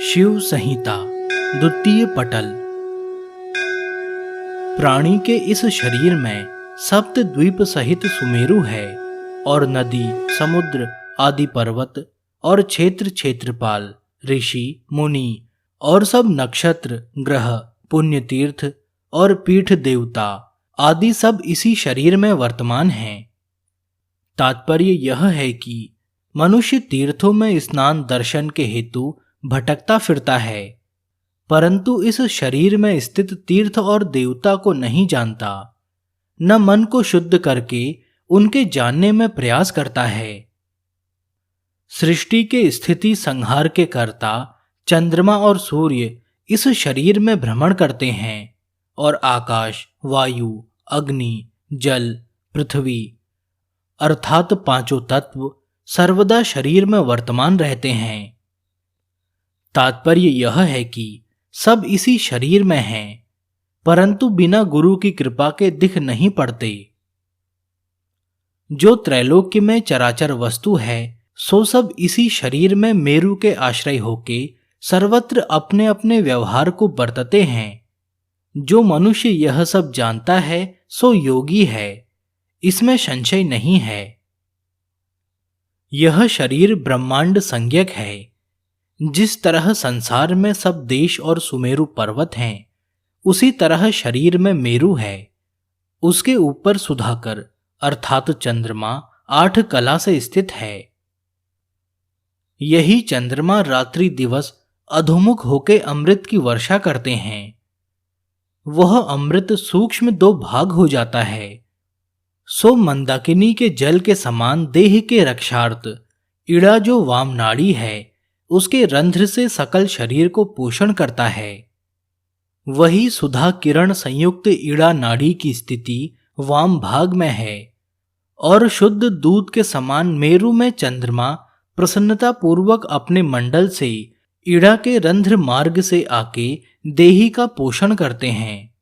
शिव संहिता द्वितीय पटल। प्राणी के इस शरीर में सप्त द्वीप सहित सुमेरु है और नदी, समुद्र आदि पर्वत और क्षेत्र क्षेत्रपाल, ऋषि, मुनि और सब नक्षत्र, ग्रह, पुण्य तीर्थ और पीठ देवता आदि सब इसी शरीर में वर्तमान हैं। तात्पर्य यह है कि मनुष्य तीर्थों में स्नान दर्शन के हेतु भटकता फिरता है, परंतु इस शरीर में स्थित तीर्थ और देवता को नहीं जानता, न मन को शुद्ध करके उनके जानने में प्रयास करता है। सृष्टि के स्थिति संहार के कर्ता चंद्रमा और सूर्य इस शरीर में भ्रमण करते हैं और आकाश, वायु, अग्नि, जल, पृथ्वी अर्थात पांचों तत्व सर्वदा शरीर में वर्तमान रहते हैं। तात्पर्य यह है कि सब इसी शरीर में हैं, परंतु बिना गुरु की कृपा के दिख नहीं पड़ते। जो त्रैलोक्य में चराचर वस्तु है सो सब इसी शरीर में मेरु के आश्रय होके सर्वत्र अपने अपने व्यवहार को बरतते हैं। जो मनुष्य यह सब जानता है सो योगी है, इसमें संशय नहीं है। यह शरीर ब्रह्मांड संज्ञक है। जिस तरह संसार में सब देश और सुमेरु पर्वत हैं, उसी तरह शरीर में मेरु है। उसके ऊपर सुधाकर अर्थात चंद्रमा 8 कला से स्थित है। यही चंद्रमा रात्रि दिवस अधोमुख होके अमृत की वर्षा करते हैं। वह अमृत सूक्ष्म 2 भाग हो जाता है। सो मंदाकिनी के जल के समान देह के रक्षार्थ इड़ा जो वाम नाड़ी है, उसके रंध्र से सकल शरीर को पोषण करता है। वही सुधा किरण संयुक्त इड़ा नाड़ी की स्थिति वाम भाग में है और शुद्ध दूध के समान मेरु में चंद्रमा प्रसन्नता पूर्वक अपने मंडल से इड़ा के रंध्र मार्ग से आके देही का पोषण करते हैं।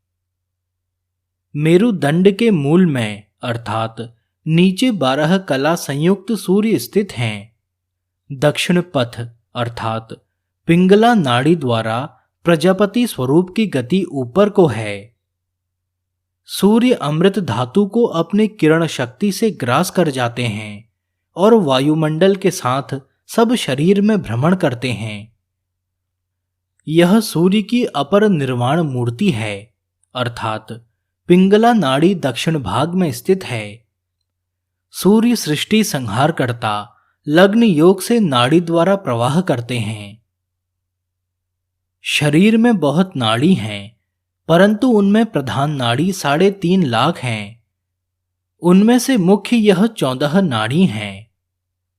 मेरुदंड के मूल में अर्थात नीचे 12 कला संयुक्त सूर्य स्थित हैं। दक्षिण पथ अर्थात पिंगला नाड़ी द्वारा प्रजापति स्वरूप की गति ऊपर को है। सूर्य अमृत धातु को अपने किरण शक्ति से ग्रास कर जाते हैं और वायुमंडल के साथ सब शरीर में भ्रमण करते हैं। यह सूर्य की अपर निर्वाण मूर्ति है, अर्थात पिंगला नाड़ी दक्षिण भाग में स्थित है। सूर्य सृष्टि संहार करता लग्न योग से नाड़ी द्वारा प्रवाह करते हैं। शरीर में बहुत नाड़ी हैं, परंतु उनमें प्रधान नाड़ी 3.5 लाख हैं। उनमें से मुख्य यह 14 नाड़ी हैं: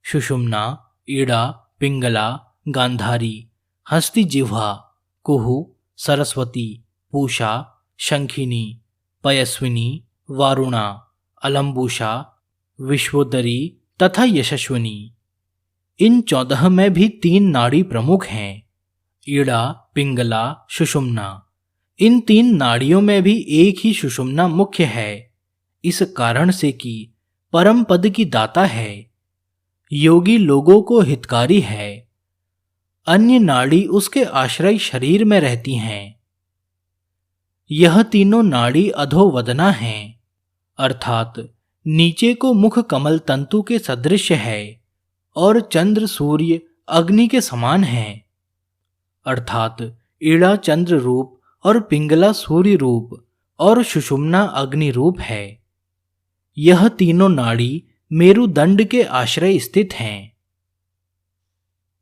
सुषुम्ना, ईड़ा, पिंगला, गांधारी, हस्ती जिह्वा, कुहू, सरस्वती, पूषा, शंखिनी, पयस्विनी, वारुणा, अलंबुषा, विश्वोदरी तथा यशस्विनी। इन 14 में भी 3 नाड़ी प्रमुख हैं: ईड़ा, पिंगला, सुषुम्ना। इन 3 नाड़ियों में भी एक ही सुषुम्ना मुख्य है, इस कारण से कि परम पद की दाता है, योगी लोगों को हितकारी है। अन्य नाड़ी उसके आश्रय शरीर में रहती हैं। यह तीनों नाड़ी अधोवदना हैं, अर्थात नीचे को मुख कमल तंतु के सदृश है और चंद्र सूर्य अग्नि के समान है, अर्थात ईड़ा चंद्र रूप और पिंगला सूर्य रूप और सुषुम्ना अग्नि रूप है। यह तीनों नाड़ी मेरुदंड के आश्रय स्थित हैं।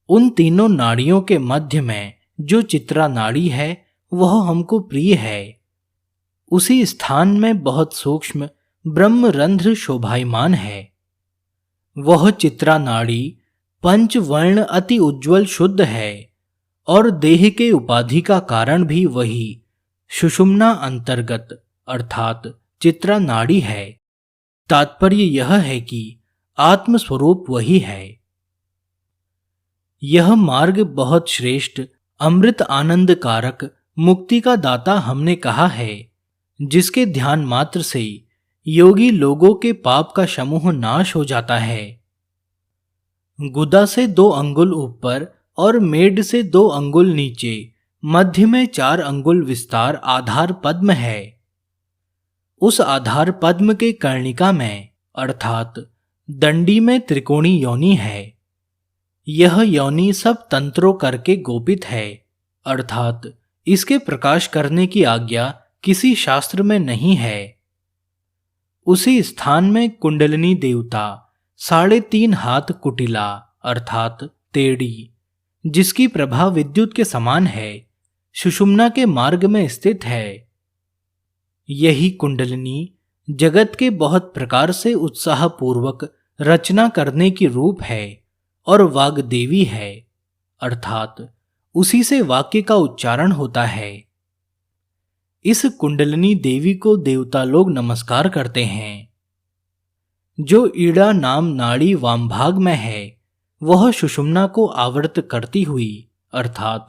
उन तीनों नाड़ियों के मध्य में जो चित्रा नाड़ी है वह हमको प्रिय है। उसी स्थान में बहुत सूक्ष्म ब्रह्म रंध्र शोभायमान है। वह चित्रा नाड़ी पंचवर्ण अति उज्ज्वल शुद्ध है और देह के उपाधि का कारण भी वही सुषुम्ना अंतर्गत अर्थात चित्रा नाड़ी है। तात्पर्य यह है कि आत्मस्वरूप वही है। यह मार्ग बहुत श्रेष्ठ, अमृत आनंद कारक, मुक्ति का दाता हमने कहा है, जिसके ध्यान मात्र से योगी लोगों के पाप का समूह नाश हो जाता है। गुदा से 2 अंगुल ऊपर और मेड से 2 अंगुल नीचे मध्य में 4 अंगुल विस्तार आधार पद्म है। उस आधार पद्म के कर्णिका में अर्थात दंडी में त्रिकोणी योनि है। यह योनि सब तंत्रों करके गोपित है, अर्थात इसके प्रकाश करने की आज्ञा किसी शास्त्र में नहीं है। उसी स्थान में कुंडलिनी देवता 3.5 हाथ कुटिला अर्थात तेड़ी, जिसकी प्रभा विद्युत के समान है, सुषुम्ना के मार्ग में स्थित है। यही कुंडलिनी जगत के बहुत प्रकार से उत्साहपूर्वक रचना करने की रूप है और वाग देवी है, अर्थात उसी से वाक्य का उच्चारण होता है। इस कुंडलिनी देवी को देवता लोग नमस्कार करते हैं। जो ईड़ा नाम नाड़ी वामभाग में है वह सुषुम्ना को आवृत करती हुई अर्थात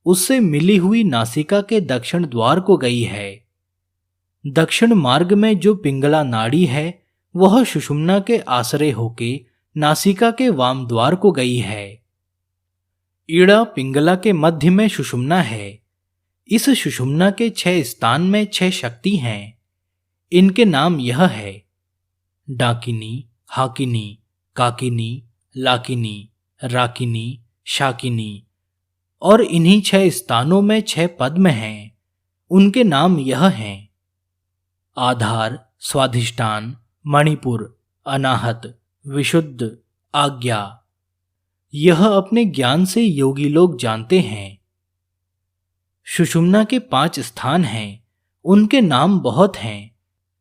उससे मिली हुई नासिका के दक्षिण द्वार को गई है। दक्षिण मार्ग में जो पिंगला नाड़ी है वह सुषुम्ना के आश्रय होके नासिका के वाम द्वार को गई है। ईड़ा पिंगला के मध्य में सुषुम्ना है। इस सुषुम्ना के 6 स्थान में 6 शक्ति हैं। इनके नाम यह है डाकिनी, हाकिनी, काकिनी, लाकिनी, राकिनी, शाकिनी, और इन्हीं 6 स्थानों में 6 पद्म हैं। उनके नाम यह हैं आधार, स्वाधिष्ठान, मणिपुर, अनाहत, विशुद्ध, आज्ञा। यह अपने ज्ञान से योगी लोग जानते हैं। सुषुम्ना के 5 स्थान हैं। उनके नाम बहुत हैं।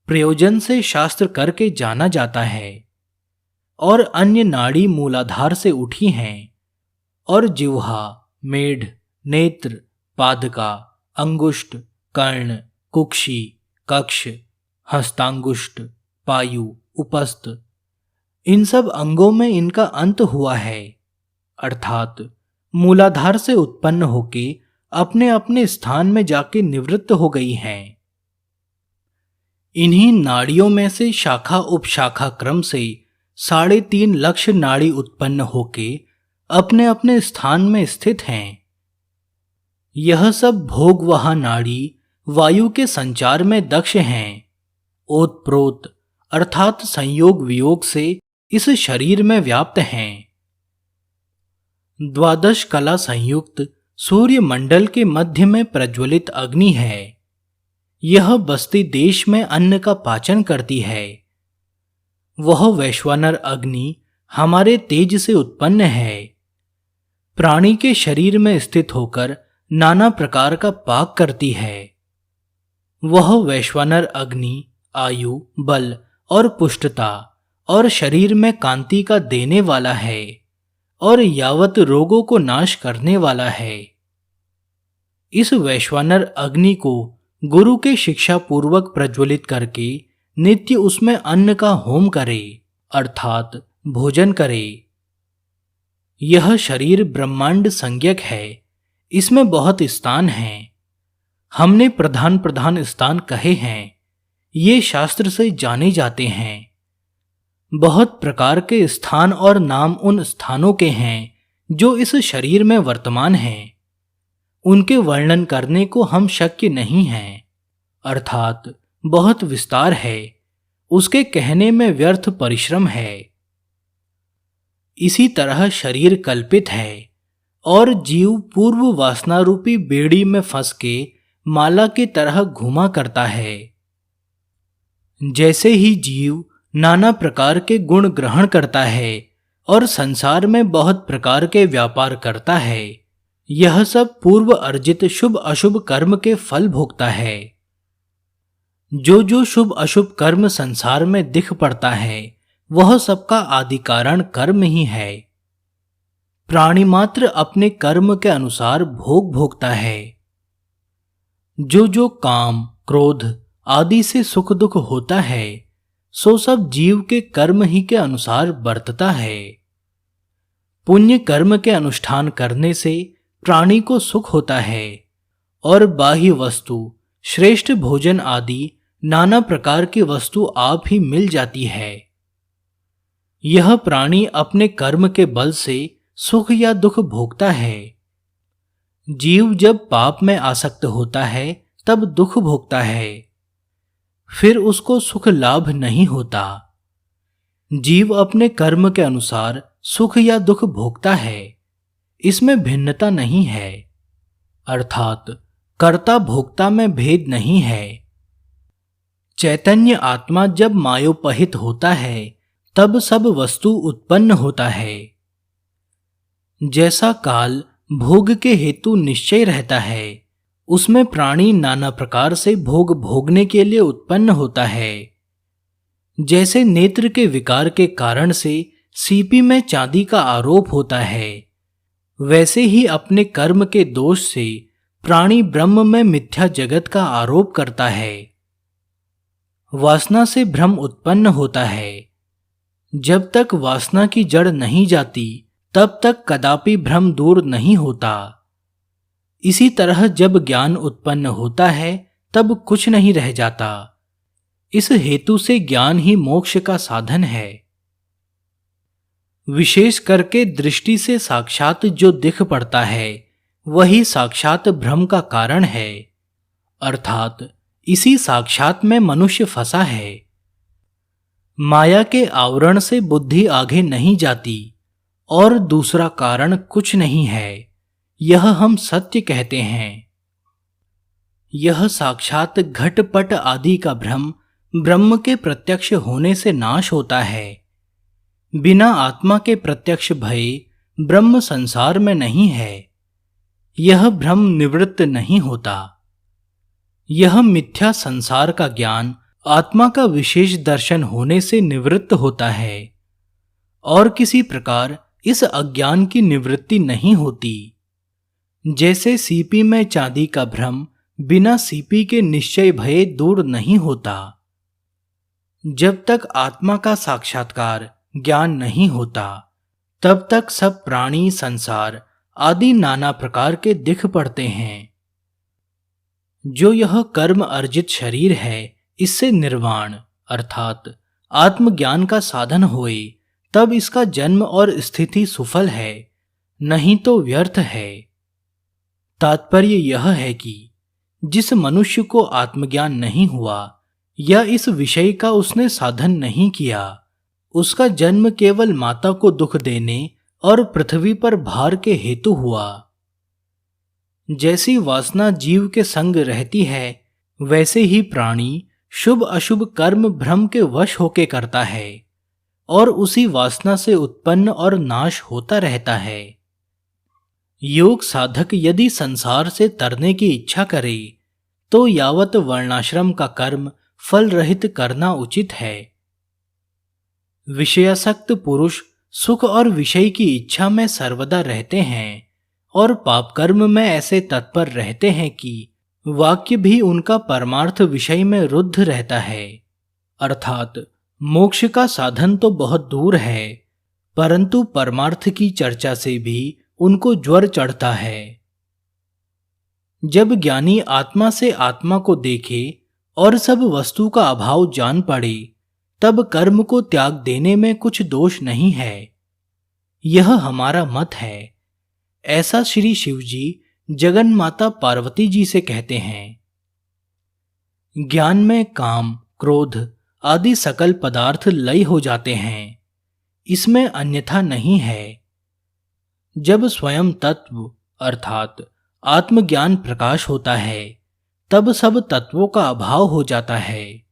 प्रयोजन से शास्त्र करके जाना जाता है। और अन्य नाड़ी मूलाधार से उठी हैं और जिह्वा, मेढ, नेत्र, पादका, अंगुष्ठ, कर्ण, कुक्षी, कक्ष, हस्तांगुष्ठ, पायु, उपस्थ, इन सब अंगों में इनका अंत हुआ है, अर्थात मूलाधार से उत्पन्न होके अपने अपने स्थान में जाके निवृत्त हो गई हैं। इन्हीं नाड़ियों में से शाखा उपशाखा क्रम से 3.5 लक्ष नाड़ी उत्पन्न होके अपने अपने स्थान में स्थित हैं। यह सब भोगवहा नाड़ी वायु के संचार में दक्ष हैं। ओतप्रोत अर्थात संयोग वियोग से इस शरीर में व्याप्त हैं। 12 कला संयुक्त सूर्य मंडल के मध्य में प्रज्वलित अग्नि है। यह बस्ती देश में अन्न का पाचन करती है। वह वैश्वानर अग्नि हमारे तेज से उत्पन्न है। प्राणी के शरीर में स्थित होकर नाना प्रकार का पाक करती है। वह वैश्वानर अग्नि आयु, बल और पुष्टता और शरीर में कांति का देने वाला है और यावत रोगों को नाश करने वाला है। इस वैश्वानर अग्नि को गुरु के शिक्षा पूर्वक प्रज्वलित करके नित्य उसमें अन्न का होम करे, अर्थात भोजन करे। यह शरीर ब्रह्मांड संज्ञक है। इसमें बहुत स्थान हैं। हमने प्रधान प्रधान स्थान कहे हैं। ये शास्त्र से जाने जाते हैं। बहुत प्रकार के स्थान और नाम उन स्थानों के हैं जो इस शरीर में वर्तमान हैं। उनके वर्णन करने को हम शक्य नहीं हैं, अर्थात बहुत विस्तार है। उसके कहने में व्यर्थ परिश्रम है। इसी तरह शरीर कल्पित है और जीव पूर्व वासना रूपी बेड़ी में फंस के माला की तरह घुमा करता है। जैसे ही जीव नाना प्रकार के गुण ग्रहण करता है और संसार में बहुत प्रकार के व्यापार करता है, यह सब पूर्व अर्जित शुभ अशुभ कर्म के फल भोगता है। जो जो शुभ अशुभ कर्म संसार में दिख पड़ता है वह सबका आदि कारण कर्म ही है। प्राणी मात्र अपने कर्म के अनुसार भोग भोगता है। जो जो काम, क्रोध आदि से सुख दुख होता है सो सब जीव के कर्म ही के अनुसार बरतता है। पुण्य कर्म के अनुष्ठान करने से प्राणी को सुख होता है और बाह्य वस्तु, श्रेष्ठ भोजन आदि नाना प्रकार की वस्तु आप ही मिल जाती है। यह प्राणी अपने कर्म के बल से सुख या दुख भोगता है। जीव जब पाप में आसक्त होता है तब दुख भोगता है, फिर उसको सुख लाभ नहीं होता। जीव अपने कर्म के अनुसार सुख या दुख भोगता है, इसमें भिन्नता नहीं है, अर्थात कर्ता भोक्ता में भेद नहीं है। चैतन्य आत्मा जब मायोपहित होता है तब सब वस्तु उत्पन्न होता है। जैसा काल भोग के हेतु निश्चय रहता है, उसमें प्राणी नाना प्रकार से भोग भोगने के लिए उत्पन्न होता है। जैसे नेत्र के विकार के कारण से सीपी में चांदी का आरोप होता है, वैसे ही अपने कर्म के दोष से प्राणी ब्रह्म में मिथ्या जगत का आरोप करता है। वासना से भ्रम उत्पन्न होता है। जब तक वासना की जड़ नहीं जाती तब तक कदापि भ्रम दूर नहीं होता। इसी तरह जब ज्ञान उत्पन्न होता है तब कुछ नहीं रह जाता। इस हेतु से ज्ञान ही मोक्ष का साधन है। विशेष करके दृष्टि से साक्षात जो दिख पड़ता है वही साक्षात भ्रम का कारण है, अर्थात इसी साक्षात में मनुष्य फंसा है। माया के आवरण से बुद्धि आगे नहीं जाती और दूसरा कारण कुछ नहीं है, यह हम सत्य कहते हैं। यह साक्षात घटपट आदि का भ्रम ब्रह्म के प्रत्यक्ष होने से नाश होता है। बिना आत्मा के प्रत्यक्ष भय ब्रह्म संसार में नहीं है, यह भ्रम निवृत्त नहीं होता। यह मिथ्या संसार का ज्ञान आत्मा का विशेष दर्शन होने से निवृत्त होता है और किसी प्रकार इस अज्ञान की निवृत्ति नहीं होती। जैसे सीपी में चांदी का भ्रम बिना सीपी के निश्चय भय दूर नहीं होता। जब तक आत्मा का साक्षात्कार ज्ञान नहीं होता तब तक सब प्राणी संसार आदि नाना प्रकार के दिख पड़ते हैं। जो यह कर्म अर्जित शरीर है इससे निर्वाण अर्थात आत्मज्ञान का साधन होए तब इसका जन्म और स्थिति सुफल है, नहीं तो व्यर्थ है। तात्पर्य यह है कि जिस मनुष्य को आत्मज्ञान नहीं हुआ या इस विषय का उसने साधन नहीं किया, उसका जन्म केवल माता को दुख देने और पृथ्वी पर भार के हेतु हुआ। जैसी वासना जीव के संग रहती है वैसे ही प्राणी शुभ अशुभ कर्म भ्रम के वश होके करता है और उसी वासना से उत्पन्न और नाश होता रहता है। योग साधक यदि संसार से तरने की इच्छा करे तो यावत वर्णाश्रम का कर्म फल रहित करना उचित है। विषयासक्त पुरुष सुख और विषय की इच्छा में सर्वदा रहते हैं और पाप कर्म में ऐसे तत्पर रहते हैं कि वाक्य भी उनका परमार्थ विषय में रुद्ध रहता है, अर्थात मोक्ष का साधन तो बहुत दूर है परंतु परमार्थ की चर्चा से भी उनको ज्वर चढ़ता है। जब ज्ञानी आत्मा से आत्मा को देखे और सब वस्तु का अभाव जान पड़े तब कर्म को त्याग देने में कुछ दोष नहीं है, यह हमारा मत है। ऐसा श्री शिवजी जगन माता पार्वती जी से कहते हैं। ज्ञान में काम क्रोध आदि सकल पदार्थ लय हो जाते हैं, इसमें अन्यथा नहीं है। जब स्वयं तत्व अर्थात आत्मज्ञान प्रकाश होता है तब सब तत्वों का अभाव हो जाता है।